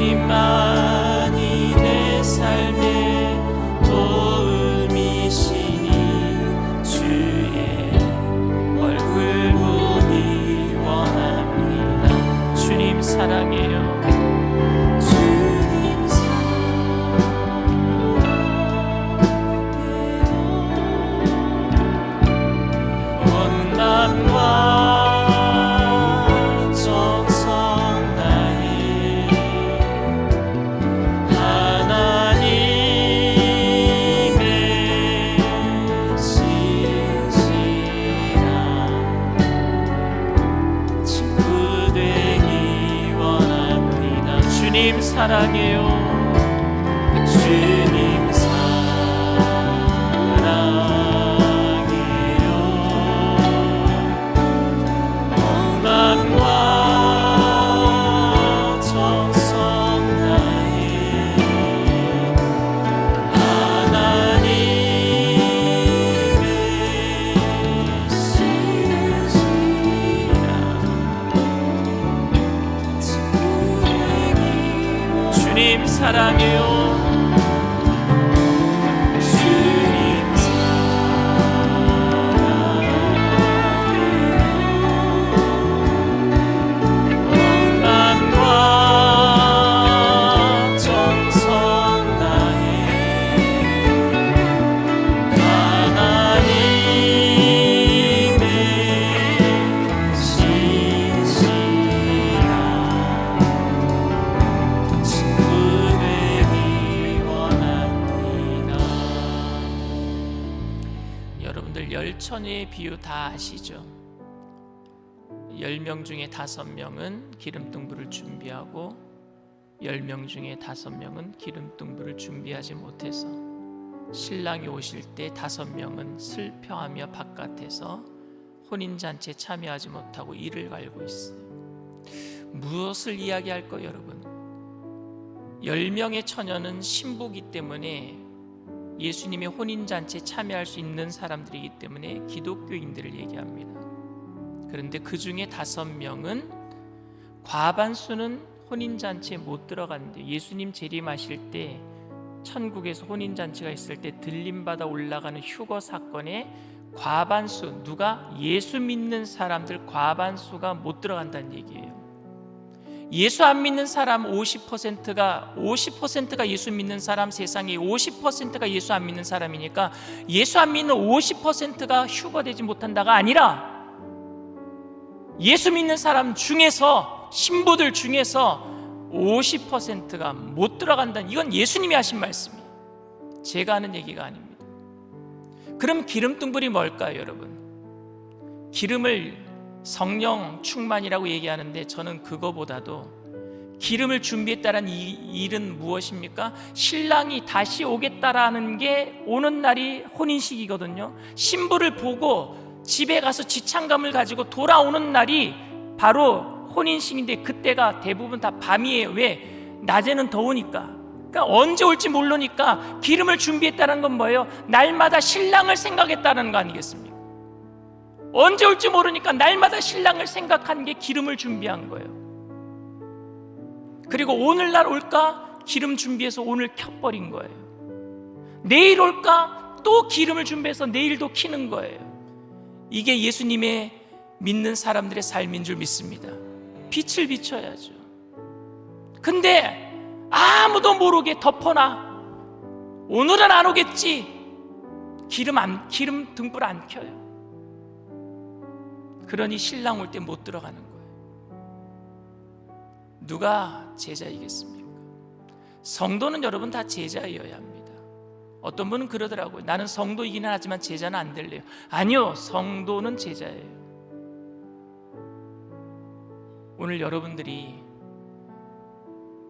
주님만이 내 삶의 도움이시니 주의 얼굴 보기 원합니다. 주님 사랑해요. 주님 사랑해요. 온 맘과 주님 사랑해요. 주님 사랑해요. 온 마음과 정성 다해 하나님의 신이라. 주님 사랑해요. 주님 사랑해요. 온 마음과 정성 다해 하나님의 신이라. 여러분들 열처녀의 비유 다 아시죠? 10명 중에 5명은 기름등불을 준비하고 10명 중에 5명은 기름등불을 준비하지 못해서 신랑이 오실 때 5명은 슬퍼하며 바깥에서 혼인잔치에 참여하지 못하고 이를 갈고 있어요. 무엇을 이야기할까요, 여러분? 10명의 처녀는 신부이기 때문에 예수님의 혼인잔치에 참여할 수 있는 사람들이기 때문에 기독교인들을 얘기합니다. 그런데 그 중에 5명은 과반수는 혼인잔치에 못 들어간대요. 예수님 재림하실 때 천국에서 혼인잔치가 있을 때 들림받아 올라가는 휴거 사건에 과반수, 누가? 예수 믿는 사람들 과반수가 못 들어간다는 얘기예요. 예수 안 믿는 사람 50%가 예수 믿는 사람, 세상에 50%가 예수 안 믿는 사람이니까 예수 안 믿는 50%가 휴거되지 못한다가 아니라 예수 믿는 사람 중에서, 신부들 중에서 50%가 못 들어간다는, 이건 예수님이 하신 말씀이에요. 제가 하는 얘기가 아닙니다. 그럼 기름등불이 뭘까요, 여러분? 기름을 성령 충만이라고 얘기하는데 저는 그거보다도 기름을 준비했다는 이 일은 무엇입니까? 신랑이 다시 오겠다라는 게 오는 날이 혼인식이거든요. 신부를 보고 집에 가서 지창감을 가지고 돌아오는 날이 바로 혼인식인데 그때가 대부분 다 밤이에요. 왜? 낮에는 더우니까. 그러니까 언제 올지 모르니까 기름을 준비했다는 건 뭐예요? 날마다 신랑을 생각했다는 거 아니겠습니까? 언제 올지 모르니까 날마다 신랑을 생각한 게 기름을 준비한 거예요. 그리고 오늘날 올까? 기름 준비해서 오늘 켜버린 거예요. 내일 올까? 또 기름을 준비해서 내일도 켜는 거예요. 이게 예수님의 믿는 사람들의 삶인 줄 믿습니다. 빛을 비춰야죠. 근데 아무도 모르게 덮어놔. 오늘은 안 오겠지. 기름 등불 안 켜요. 그러니 신랑 올 때 못 들어가는 거예요. 누가 제자이겠습니까? 성도는 여러분 다 제자이어야 합니다. 어떤 분은 그러더라고요. 나는 성도이기는 하지만 제자는 안 될래요. 아니요, 성도는 제자예요. 오늘 여러분들이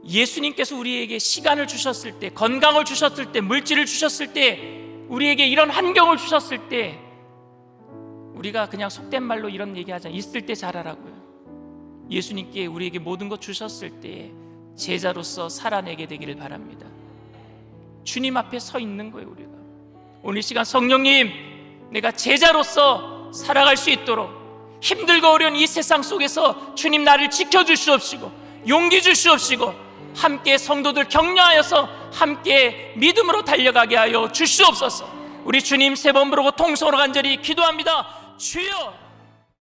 예수님께서 우리에게 시간을 주셨을 때, 건강을 주셨을 때, 물질을 주셨을 때, 우리에게 이런 환경을 주셨을 때, 우리가 그냥 속된 말로 이런 얘기하잖아요. 있을 때 잘하라고요. 예수님께 우리에게 모든 것 주셨을 때 제자로서 살아내게 되기를 바랍니다. 주님 앞에 서 있는 거예요. 우리가 오늘 시간 성령님, 내가 제자로서 살아갈 수 있도록 힘들고 어려운 이 세상 속에서 주님 나를 지켜주시옵시고 용기 주시옵시고 함께 성도들 격려하여서 함께 믿음으로 달려가게 하여 주시옵소서. 우리 주님 세 번 부르고 통성으로 간절히 기도합니다. 주여